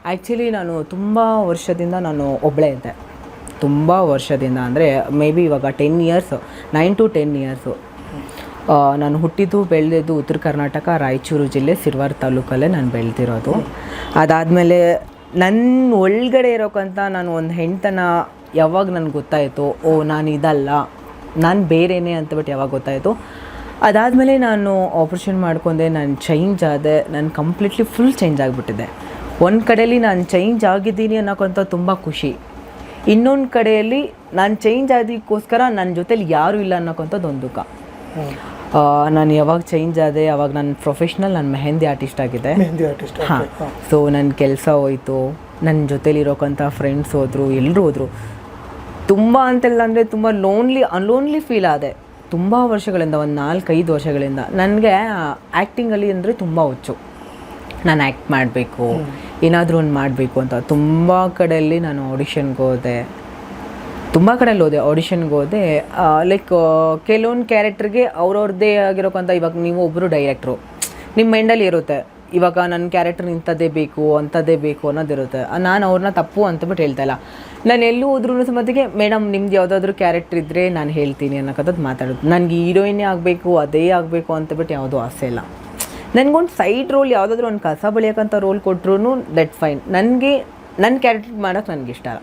Actually ನಾನು ತುಂಬ ವರ್ಷದಿಂದ ನಾನು ಒಬ್ಬಳೇ ಇದ್ದೆ. ತುಂಬ ವರ್ಷದಿಂದ ಅಂದರೆ ಮೇ ಬಿ ಇವಾಗ 10 ಇಯರ್ಸು, 9 to 10 ಇಯರ್ಸು. ನಾನು ಹುಟ್ಟಿದ್ದು ಬೆಳೆದಿದ್ದು ಉತ್ತರ ಕರ್ನಾಟಕ, ರಾಯಚೂರು ಜಿಲ್ಲೆ, ಸಿರ್ವಾರ ತಾಲೂಕಲ್ಲೇ ನಾನು ಬೆಳೆದಿರೋದು. ಅದಾದಮೇಲೆ ನನ್ನ ಒಳಗಡೆ ಇರೋಕ್ಕಂತ ನಾನು ಒಂದು ಹೆಣ್ತನ ಯಾವಾಗ ನನಗೆ ಗೊತ್ತಾಯಿತು, ನಾನು ಇದಲ್ಲ, ನಾನು ಬೇರೆಯೇ ಅಂತಬಿಟ್ಟು ಯಾವಾಗ ಗೊತ್ತಾಯಿತು. ಅದಾದಮೇಲೆ ನಾನು ಆಪ್ರೇಷನ್ ಮಾಡ್ಕೊಂಡೆ, ನಾನು ಚೇಂಜ್ ಆದೆ, ನಾನು ಕಂಪ್ಲೀಟ್ಲಿ ಫುಲ್ ಚೇಂಜ್ ಆಗಿಬಿಟ್ಟಿದ್ದೆ. ಒಂದು ಕಡೆಯಲ್ಲಿ ನಾನು ಚೇಂಜ್ ಆಗಿದ್ದೀನಿ ಅನ್ನೋಕ್ಕಂತ ತುಂಬ ಖುಷಿ, ಇನ್ನೊಂದು ಕಡೆಯಲ್ಲಿ ನಾನು ಚೇಂಜ್ ಆದಕ್ಕೋಸ್ಕರ ನನ್ನ ಜೊತೇಲಿ ಯಾರೂ ಇಲ್ಲ ಅನ್ನೋಕ್ಕಂಥದ್ದು ಒಂದು ದುಃಖ. ನಾನು ಯಾವಾಗ ಚೇಂಜ್ ಆದೆ ಅವಾಗ ನಾನು ಪ್ರೊಫೆಷ್ನಲ್, ನಾನು ಮೆಹಂದಿ ಆರ್ಟಿಸ್ಟ್ ಆಗಿದೆ. ಹಾಂ, ಸೊ ನನ್ನ ಕೆಲಸ ಹೋಯಿತು, ನನ್ನ ಜೊತೇಲಿರೋಕ್ಕಂಥ ಫ್ರೆಂಡ್ಸ್ ಹೋದರು, ಎಲ್ಲರೂ ಹೋದರು. ತುಂಬ ಅಂತೆಲ್ಲ ಅಂದರೆ ತುಂಬ ಅನ್ಲೋನ್ಲಿ ಫೀಲ್ ಆದೆ ತುಂಬ ವರ್ಷಗಳಿಂದ, ಒಂದು 4-5 ವರ್ಷಗಳಿಂದ. ನನಗೆ ಆ್ಯಕ್ಟಿಂಗಲ್ಲಿ ಅಂದರೆ ತುಂಬ ಹುಚ್ಚು. ನಾನು ಆ್ಯಕ್ಟ್ ಮಾಡಬೇಕು, ಏನಾದರೂ ಒಂದು ಮಾಡಬೇಕು ಅಂತ ತುಂಬ ಕಡೆಯಲ್ಲಿ ನಾನು ಆಡಿಷನ್ಗೆ ಹೋದೆ, ತುಂಬ ಕಡೆಯಲ್ಲಿ ಹೋದೆ, ಆಡಿಷನ್ಗೆ ಹೋದೆ. ಲೈಕ್ ಕೆಲವೊಂದು ಕ್ಯಾರೆಕ್ಟ್ರಿಗೆ ಅವ್ರವ್ರದ್ದೇ ಆಗಿರೋಕ್ಕಂಥ, ಇವಾಗ ನೀವು ಒಬ್ಬರು ಡೈರೆಕ್ಟ್ರು, ನಿಮ್ಮ ಮೈಂಡಲ್ಲಿ ಇರುತ್ತೆ ಇವಾಗ ನನ್ನ ಕ್ಯಾರೆಕ್ಟರ್ ಇಂಥದ್ದೇ ಬೇಕು, ಅಂಥದ್ದೇ ಬೇಕು ಅನ್ನೋದಿರುತ್ತೆ. ನಾನು ಅವ್ರನ್ನ ತಪ್ಪು ಅಂತಬಿಟ್ಟು ಹೇಳ್ತಾಯಿಲ್ಲ. ನಾನು ಎಲ್ಲೂ ಹೋದ್ರೂ ಸಮೇತಿಗೆ ಮೇಡಮ್ ನಿಮ್ದು ಯಾವುದಾದ್ರೂ ಕ್ಯಾರೆಕ್ಟರ್ ಇದ್ದರೆ ನಾನು ಹೇಳ್ತೀನಿ ಅನ್ನೋಕ್ಕಂಥದ್ದು ಮಾತಾಡೋದು. ನನಗೆ ಹೀರೋಯಿನ್ನೇ ಆಗಬೇಕು, ಅದೇ ಆಗಬೇಕು ಅಂತಬಿಟ್ಟು ಯಾವುದೂ ಆಸೆ ಇಲ್ಲ. ನನಗೊಂದು ಸೈಡ್ ರೋಲ್, ಯಾವುದಾದ್ರೂ ಒಂದು ಕಸ ಬಳಿಯೋಕ್ಕಂಥ ರೋಲ್ ಕೊಟ್ಟರು ದಟ್ ಫೈನ್. ನನಗೆ ನನ್ನ ಕ್ಯಾರೆಕ್ಟರ್ ಮಾಡೋಕ್ಕೆ ನನಗೆ ಇಷ್ಟ ಇಲ್ಲ.